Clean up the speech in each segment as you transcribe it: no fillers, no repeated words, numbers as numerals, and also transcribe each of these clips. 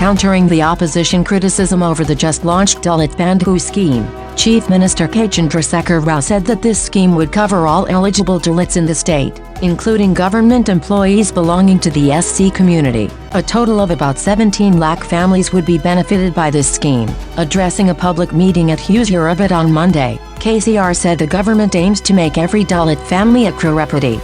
Countering the opposition criticism over the just-launched Dalit Bandhu scheme, Chief Minister K. Chandrasekhar Rao said that this scheme would cover all eligible Dalits in the state, including government employees belonging to the SC community. A total of about 17 lakh families would be benefited by this scheme. Addressing a public meeting at Hyderabad on Monday, KCR said the government aims to make every Dalit family a crorepati.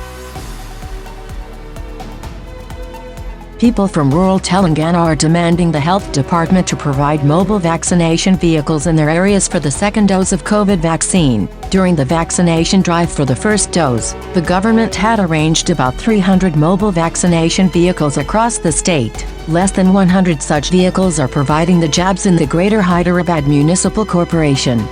People from rural Telangana are demanding the health department to provide mobile vaccination vehicles in their areas for the second dose of COVID vaccine. During the vaccination drive for the first dose, the government had arranged about 300 mobile vaccination vehicles across the state. Less than 100 such vehicles are providing the jabs in the Greater Hyderabad Municipal Corporation.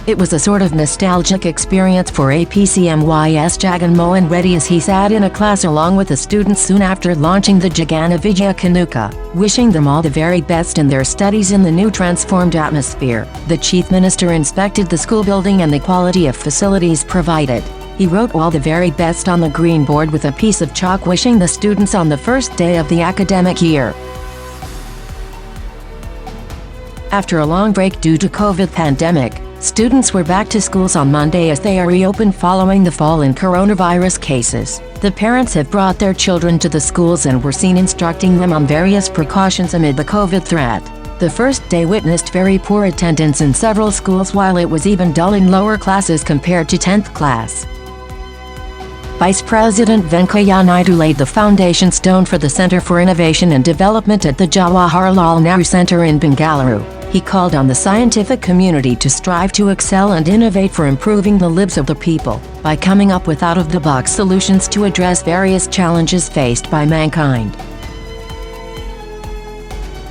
It was a sort of nostalgic experience for APCM YS Jagan Mohan Reddy as he sat in a class along with the students soon after launching the Jagana Vidya Kanuka, wishing them all the very best in their studies in the new transformed atmosphere. The Chief Minister inspected the school building and the quality of facilities provided. He wrote all the very best on the green board with a piece of chalk wishing the students on the first day of the academic year. After a long break due to COVID pandemic, students were back to schools on Monday as they are reopened following the fall in coronavirus cases. The parents have brought their children to the schools and were seen instructing them on various precautions amid the COVID threat. The first day witnessed very poor attendance in several schools while it was even dull in lower classes compared to 10th class. Vice President VENKAIAH Naidu laid the foundation stone for the Center for Innovation and Development at the Jawaharlal Nehru Center in Bengaluru. He called on the scientific community to strive to excel and innovate for improving the lives of the people, by coming up with out-of-the-box solutions to address various challenges faced by mankind.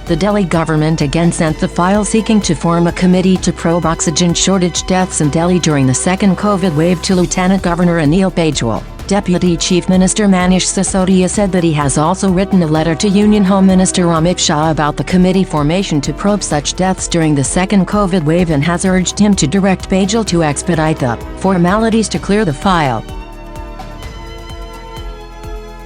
The Delhi government again sent the file seeking to form a committee to probe oxygen shortage deaths in Delhi during the second COVID wave to Lieutenant Governor Anil Bajwal. Deputy Chief Minister Manish Sisodia said that he has also written a letter to Union Home Minister Amit Shah about the committee formation to probe such deaths during the second COVID wave and has urged him to direct Bajwal to expedite the formalities to clear the file.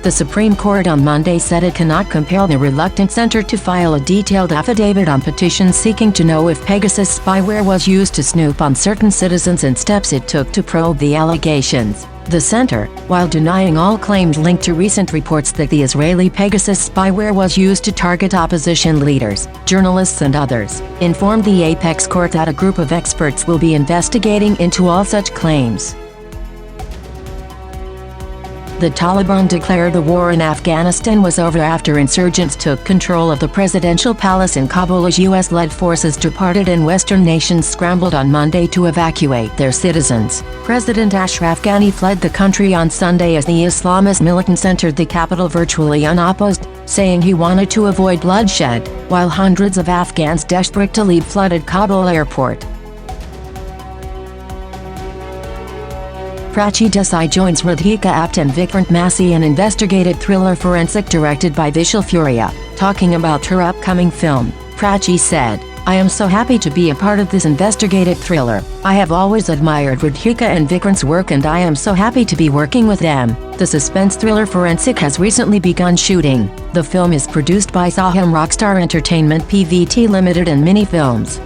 The Supreme Court on Monday said it cannot compel the reluctant center to file a detailed affidavit on petitions seeking to know if Pegasus spyware was used to snoop on certain citizens and steps it took to probe the allegations. The center, while denying all claims linked to recent reports that the Israeli Pegasus spyware was used to target opposition leaders, journalists and others, informed the Apex Court that a group of experts will be investigating into all such claims. The Taliban declared the war in Afghanistan was over after insurgents took control of the presidential palace in Kabul as US-led forces departed and Western nations scrambled on Monday to evacuate their citizens. President Ashraf Ghani fled the country on Sunday as the Islamist militants entered the capital virtually unopposed, saying he wanted to avoid bloodshed, while hundreds of Afghans desperate to leave flooded Kabul airport. Prachi Desai joins Radhika Apte and Vikrant Massey in investigative thriller Forensic directed by Vishal Furia. Talking about her upcoming film, Prachi said, "I am so happy to be a part of this investigative thriller. I have always admired Radhika and Vikrant's work and I am so happy to be working with them." The suspense thriller Forensic has recently begun shooting. The film is produced by Saham Rockstar Entertainment Pvt Limited and Mini Films.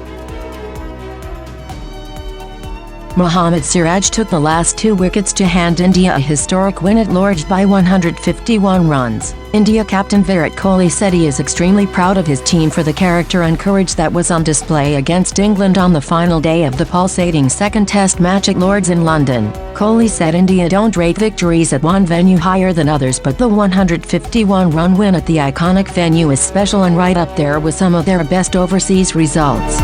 Mohammad Siraj took the last 2 wickets to hand India a historic win at Lord's by 151 runs. India captain Virat Kohli said he is extremely proud of his team for the character and courage that was on display against England on the final day of the pulsating second test match at Lord's in London. Kohli said India don't rate victories at one venue higher than others, but the 151-run win at the iconic venue is special and right up there with some of their best overseas results.